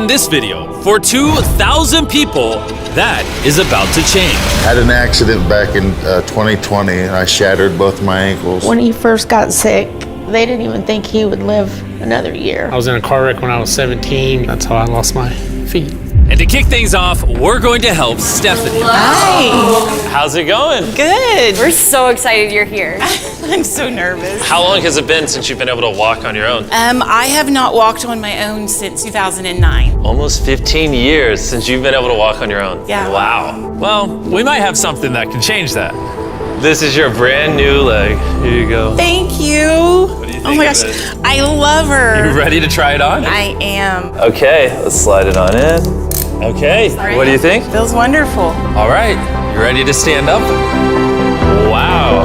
In this video, for 2,000 people, that is about to change. Had an accident back in 2020 and I shattered both my ankles. When he first got sick, they didn't even think he would live another year. I was in a car wreck when I was 17. That's how I lost my feet. And to kick things off, we're going to help Stephanie. Hi. How's it going? Good. We're so excited you're here. I'm so nervous. How long has it been since you've been able to walk on your own? I have not walked on my own since 2009. Almost 15 years since you've been able to walk on your own. Yeah. Wow. Well, we might have something that can change that. This is your brand new leg. Here you go. Thank you. What do you think Oh my gosh, of it? I love her. You ready to try it on? I am. Okay, let's slide it on in. Okay, what do you think? Feels wonderful. All right, you ready to stand up? Wow.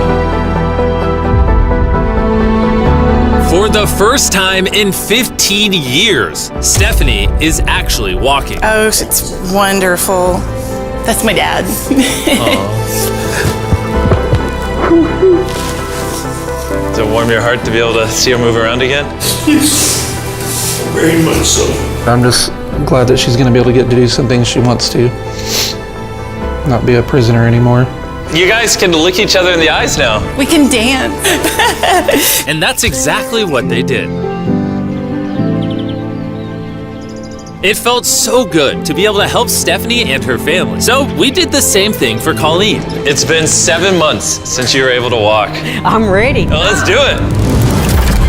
For the first time in 15 years, Stephanie is actually walking. Oh, it's wonderful. That's my dad. Does it warm your heart to be able to see her move around again? Yes, very much so. I'm just glad that she's going to be able to get to do some things she wants to. Not be a prisoner anymore. You guys can look each other in the eyes now. We can dance. And that's exactly what they did. It felt so good to be able to help Stephanie and her family. So we did the same thing for Colleen. It's been 7 months since you were able to walk. I'm ready. Well, let's do it.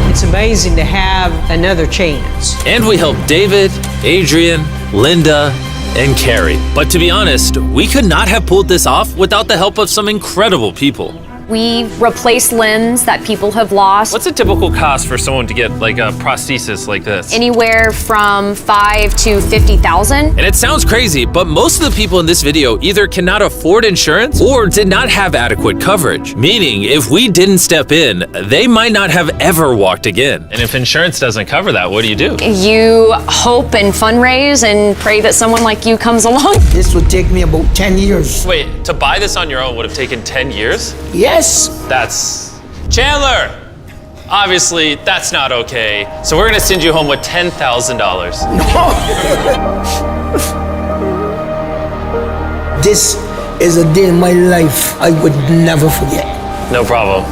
It's amazing to have another chance. And we helped David, Adrian, Linda, and Carrie. But to be honest, we could not have pulled this off without the help of some incredible people. We replace limbs that people have lost. What's a typical cost for someone to get like a prosthesis like this? Anywhere from 5 to 50,000. And it sounds crazy, but most of the people in this video either cannot afford insurance or did not have adequate coverage. Meaning, if we didn't step in, they might not have ever walked again. And if insurance doesn't cover that, what do? You hope and fundraise and pray that someone like you comes along. This would take me about 10 years. Wait, to buy this on your own would have taken 10 years? Yes. That's... Chandler! Obviously, that's not okay. So we're gonna send you home with $10,000. This is a day in my life I would never forget. No problem.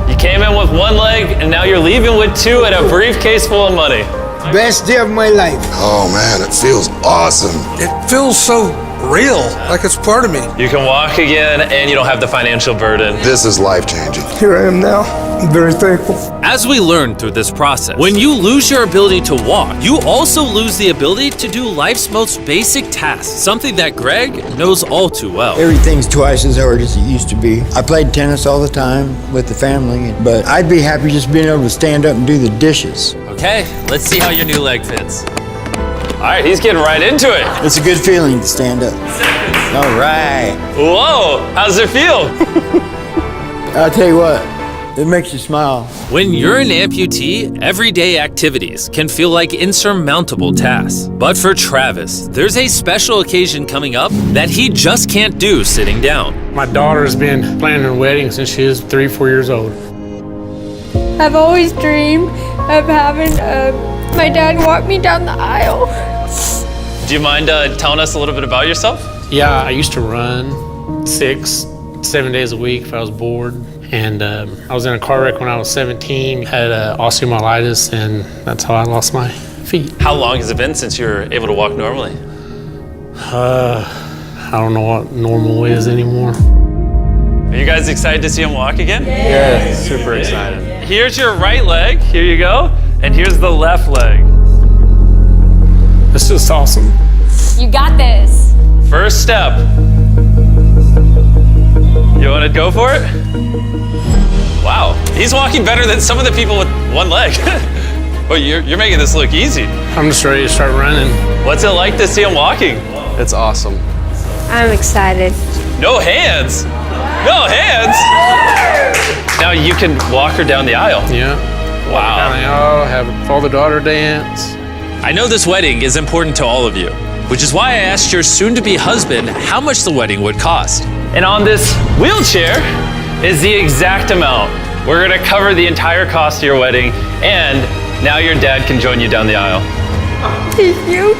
You came in with one leg, and now you're leaving with two and a briefcase full of money. Best day of my life. Oh man, it feels awesome. It feels so real, like it's part of me. You can walk again, and you don't have the financial burden. This is life-changing. Here I am now. I'm very thankful. As we learned through this process, when you lose your ability to walk, you also lose the ability to do life's most basic tasks, something that Greg knows all too well. Everything's twice as hard as it used to be. I played tennis all the time with the family, but I'd be happy just being able to stand up and do the dishes. Okay, let's see how your new leg fits. All right, he's getting right into it. It's a good feeling to stand up. All right. Whoa, how's it feel? I'll tell you what, it makes you smile. When you're an amputee, everyday activities can feel like insurmountable tasks. But for Travis, there's a special occasion coming up that he just can't do sitting down. My daughter's been planning her wedding since she was 3 or 4 years old. I've always dreamed of having my dad walk me down the aisle. Do you mind telling us a little bit about yourself? Yeah, I used to run 6, 7 days a week if I was bored. And I was in a car wreck when I was 17, had osteomyelitis, and that's how I lost my feet. How long has it been since you were able to walk normally? I don't know what normal is anymore. Are you guys excited to see him walk again? Yeah, super excited. Here's your right leg, here you go, and here's the left leg. It's just awesome. You got this. First step. You want to go for it? Wow, he's walking better than some of the people with one leg. Well, you're making this look easy. I'm just ready to start running. What's it like to see him walking? It's awesome. I'm excited. No hands? No hands? Now you can walk her down the aisle. Yeah. Wow. Down the aisle, have father-daughter dance. I know this wedding is important to all of you, which is why I asked your soon-to-be husband how much the wedding would cost. And on this wheelchair is the exact amount. We're gonna cover the entire cost of your wedding, and now your dad can join you down the aisle. Thank you.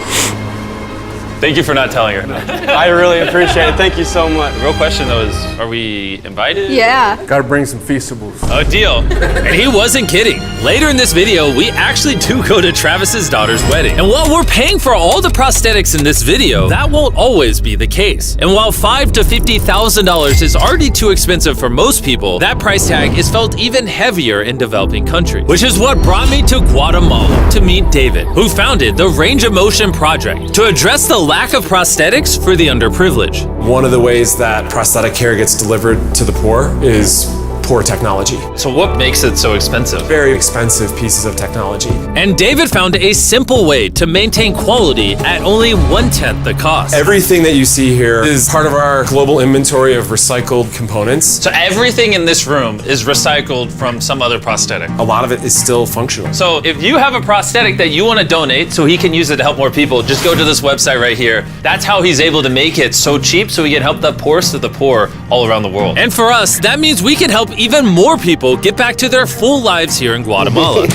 Thank you for not telling her. I really appreciate it. Thank you so much. The real question though is, are we invited? Yeah. Gotta bring some Feastables. Oh, deal. And he wasn't kidding. Later in this video, we actually do go to Travis's daughter's wedding. And while we're paying for all the prosthetics in this video, that won't always be the case. And while $5,000 to $50,000 is already too expensive for most people, that price tag is felt even heavier in developing countries. Which is what brought me to Guatemala to meet David, who founded the Range of Motion Project to address the lack of prosthetics for the underprivileged. One of the ways that prosthetic care gets delivered to the poor is poor technology. So what makes it so expensive? Very expensive pieces of technology. And David found a simple way to maintain quality at only 1/10 the cost. Everything that you see here is part of our global inventory of recycled components. So everything in this room is recycled from some other prosthetic. A lot of it is still functional. So if you have a prosthetic that you want to donate so he can use it to help more people, just go to this website right here. That's how he's able to make it so cheap so he can help the poorest of the poor all around the world. And for us, that means we can help even more people get back to their full lives here in Guatemala.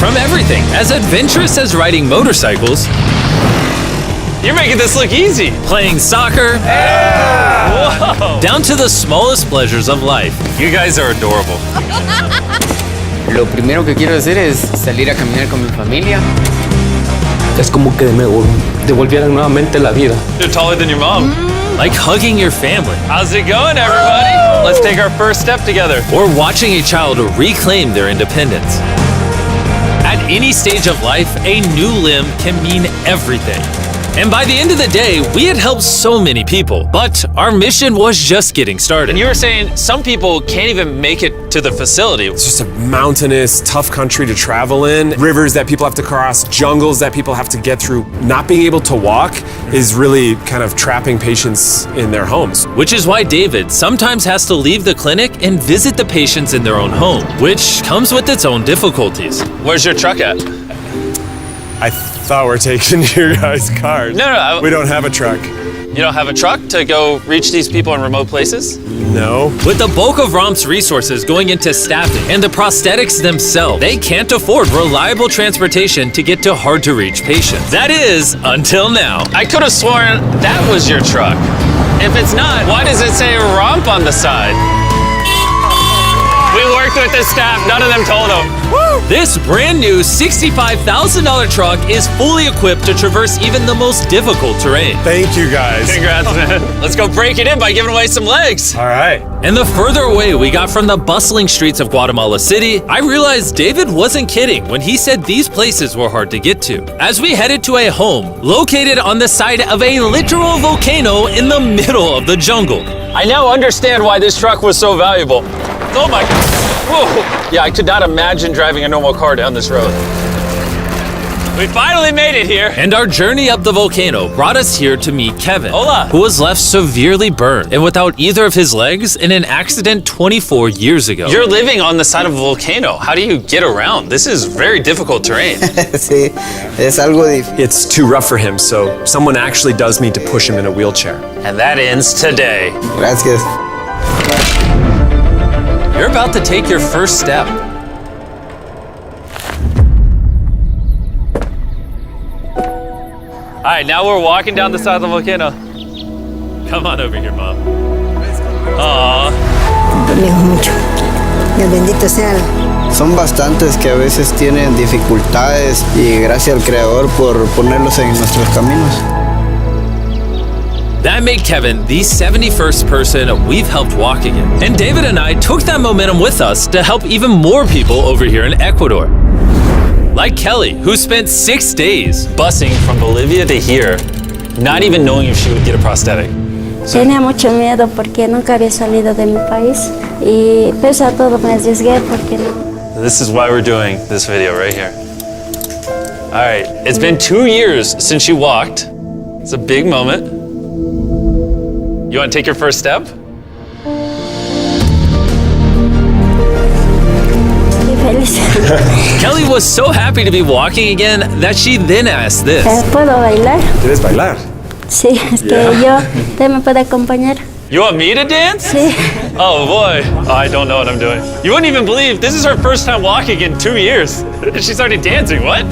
From everything as adventurous as riding motorcycles, you're making this look easy, playing soccer, whoa, down to the smallest pleasures of life. You guys are adorable. Lo primero que quiero hacer es salir a caminar con mi familia. Es como que me devolvieran nuevamente la vida. You're taller than your mom. Like hugging your family. How's it going, everybody? Let's take our first step together. Or watching a child reclaim their independence. At any stage of life, a new limb can mean everything. And by the end of the day, we had helped so many people, but our mission was just getting started. And you were saying some people can't even make it to the facility. It's just a mountainous, tough country to travel in. Rivers that people have to cross, jungles that people have to get through. Not being able to walk is really kind of trapping patients in their homes. Which is why David sometimes has to leave the clinic and visit the patients in their own home, which comes with its own difficulties. Where's your truck at? I thought we're taking your guys' cars. No. We don't have a truck. You don't have a truck to go reach these people in remote places? No. With the bulk of ROM's resources going into staffing and the prosthetics themselves, they can't afford reliable transportation to get to hard-to-reach patients. That is, until now. I could have sworn that was your truck. If it's not, why does it say ROMP on the side? We worked with the staff, none of them told them. This brand new $65,000 truck is fully equipped to traverse even the most difficult terrain. Thank you guys. Congrats, man. Let's go break it in by giving away some legs. All right. And the further away we got from the bustling streets of Guatemala City, I realized David wasn't kidding when he said these places were hard to get to. As we headed to a home located on the side of a literal volcano in the middle of the jungle. I now understand why this truck was so valuable. Oh my, whoa. Yeah, I could not imagine driving a normal car down this road. We finally made it here. And our journey up the volcano brought us here to meet Kevin, Hola, who was left severely burned and without either of his legs in an accident 24 years ago. You're living on the side of a volcano. How do you get around? This is very difficult terrain. Sí, es algo difícil. It's too rough for him, so someone actually does need to push him in a wheelchair. And that ends today. Gracias. You're about to take your first step. All right, now we're walking down the side of the volcano. Come on over here, Mom. Aww. mucho. Dios bendito sea. Son bastantes que a veces tienen dificultades y gracias al Creador por ponerlos en nuestros caminos. That made Kevin the 71st person we've helped walk again. And David and I took that momentum with us to help even more people over here in Ecuador. Like Kelly, who spent 6 days busing from Bolivia to here, not even knowing if she would get a prosthetic. Tenía mucho miedo porque nunca había salido de mi país y pese a todo me arriesgué porque no. This is why we're doing this video right here. All right, it's been 2 years since she walked. It's a big moment. You want to take your first step? Kelly was so happy to be walking again that she then asked this. ¿Puedo bailar? ¿Quieres bailar? Sí, es que yo, ¿usted me puede acompañar? You want me to dance? Sí. Oh boy, I don't know what I'm doing. You wouldn't even believe this is her first time walking in 2 years. She started dancing, what?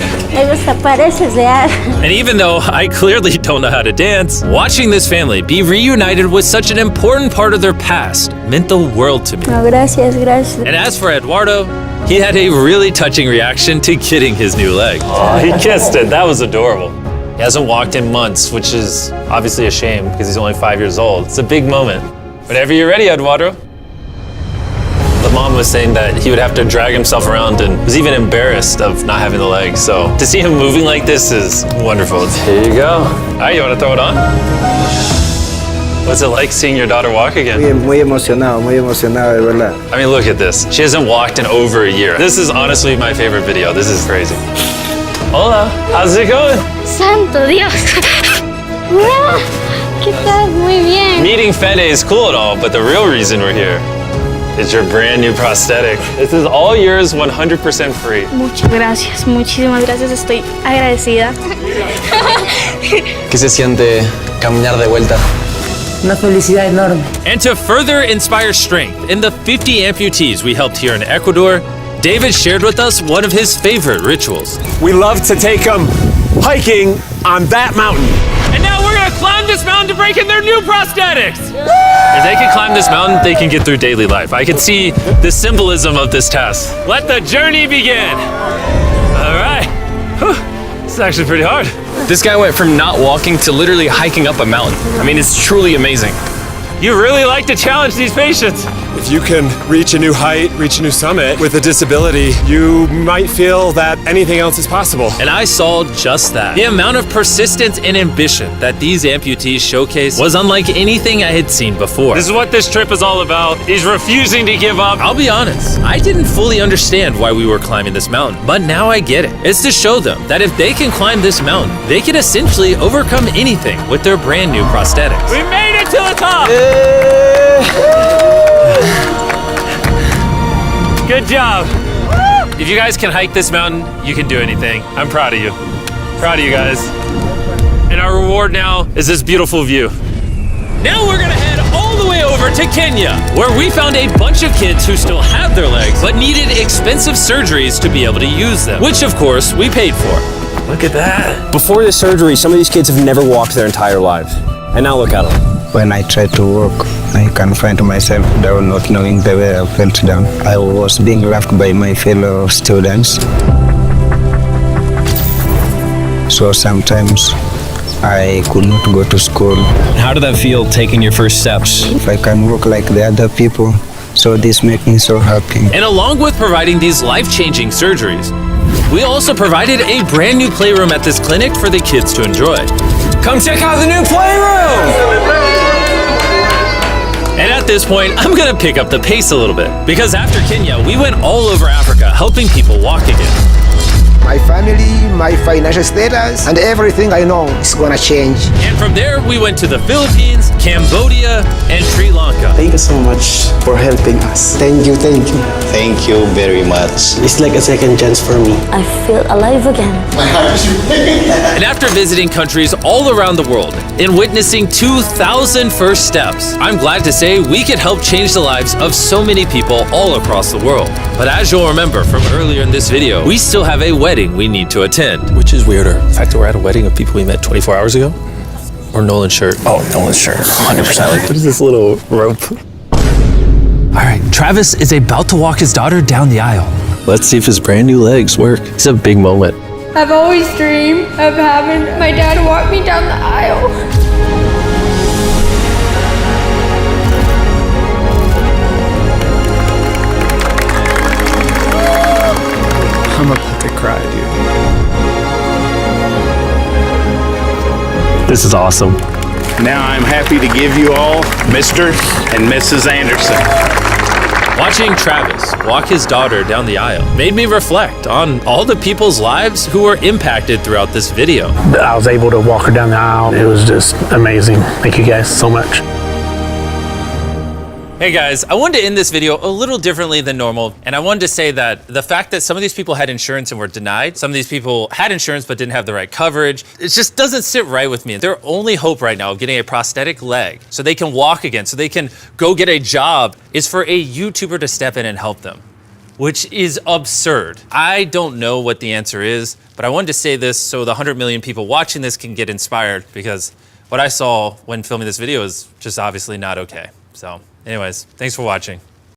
And even though I clearly don't know how to dance, watching this family be reunited with such an important part of their past meant the world to me. No, gracias, gracias. And as for Eduardo, he had a really touching reaction to getting his new leg. Oh, he kissed it, that was adorable. He hasn't walked in months, which is obviously a shame because he's only 5 years old. It's a big moment. Whenever you're ready, Eduardo. The mom was saying that he would have to drag himself around and was even embarrassed of not having the leg. So to see him moving like this is wonderful. Here you go. All right, you want to throw it on? What's it like seeing your daughter walk again? Muy emocionado, de verdad. I mean, look at this. She hasn't walked in over a year. This is honestly my favorite video. This is crazy. Hola, how's it going? Santo Dios. ¿Qué tal? Muy bien. Meeting Fede is cool and all, but the real reason we're here is your brand new prosthetic. This is all yours, 100% free. Muchas gracias, muchísimas gracias. Estoy agradecida. ¿Qué se siente caminar de vuelta? Una felicidad enorme. And to further inspire strength in the 50 amputees we helped here in Ecuador, David shared with us one of his favorite rituals. We love to take them hiking on that mountain. And now we're gonna climb this mountain to break in their new prosthetics. If they can climb this mountain, they can get through daily life. I can see the symbolism of this task. Let the journey begin. All right. Whew. This is actually pretty hard. This guy went from not walking to literally hiking up a mountain. I mean, it's truly amazing. You really like to challenge these patients. If you can reach a new height, reach a new summit with a disability, you might feel that anything else is possible. And I saw just that. The amount of persistence and ambition that these amputees showcase was unlike anything I had seen before. This is what this trip is all about, is refusing to give up. I'll be honest, I didn't fully understand why we were climbing this mountain, but now I get it. It's to show them that if they can climb this mountain, they can essentially overcome anything with their brand new prosthetics. We made it to the top! Good job. If you guys can hike this mountain, you can do anything. I'm proud of you. Proud of you guys. And our reward now is this beautiful view. Now we're gonna head all the way over to Kenya, where we found a bunch of kids who still have their legs, but needed expensive surgeries to be able to use them, which of course we paid for. Look at that. Before this surgery, some of these kids have never walked their entire lives. And now look at them. When I tried to walk, I confined myself down, not knowing the way I fell down. I was being laughed by my fellow students. So sometimes I could not go to school. How did that feel, taking your first steps? If I can walk like the other people, so this makes me so happy. And along with providing these life-changing surgeries, we also provided a brand new playroom at this clinic for the kids to enjoy. Come check out the new playroom! And at this point, I'm gonna pick up the pace a little bit, because after Kenya, we went all over Africa helping people walk again. My family, my financial status, and everything I know is gonna change. And from there, we went to the Philippines, Cambodia, and Sri Lanka. Thank you so much for helping us. Thank you, thank you. Thank you very much. It's like a second chance for me. I feel alive again. And after visiting countries all around the world and witnessing 2,000 first steps, I'm glad to say we could help change the lives of so many people all across the world. But as you'll remember from earlier in this video, we still have a wedding we need to attend. Which is weirder, the fact that we're at a wedding of people we met 24 hours ago, or Nolan's shirt? Oh, Nolan's shirt, 100%. Like, what is this little rope? All right, Travis is about to walk his daughter down the aisle. Let's see if his brand new legs work. It's a big moment. I've always dreamed of having my dad walk me down the aisle. I'm about to cry, dude. This is awesome. Now I'm happy to give you all Mr. and Mrs. Anderson. Watching Travis walk his daughter down the aisle made me reflect on all the people's lives who were impacted throughout this video. I was able to walk her down the aisle. It was just amazing. Thank you guys so much. Hey guys, I wanted to end this video a little differently than normal, and I wanted to say that the fact that some of these people had insurance and were denied, some of these people had insurance but didn't have the right coverage, it just doesn't sit right with me. Their only hope right now of getting a prosthetic leg so they can walk again, so they can go get a job, is for a YouTuber to step in and help them, which is absurd. I don't know what the answer is, but I wanted to say this so the 100 million people watching this can get inspired, because what I saw when filming this video is just obviously not okay. So anyways, thanks for watching.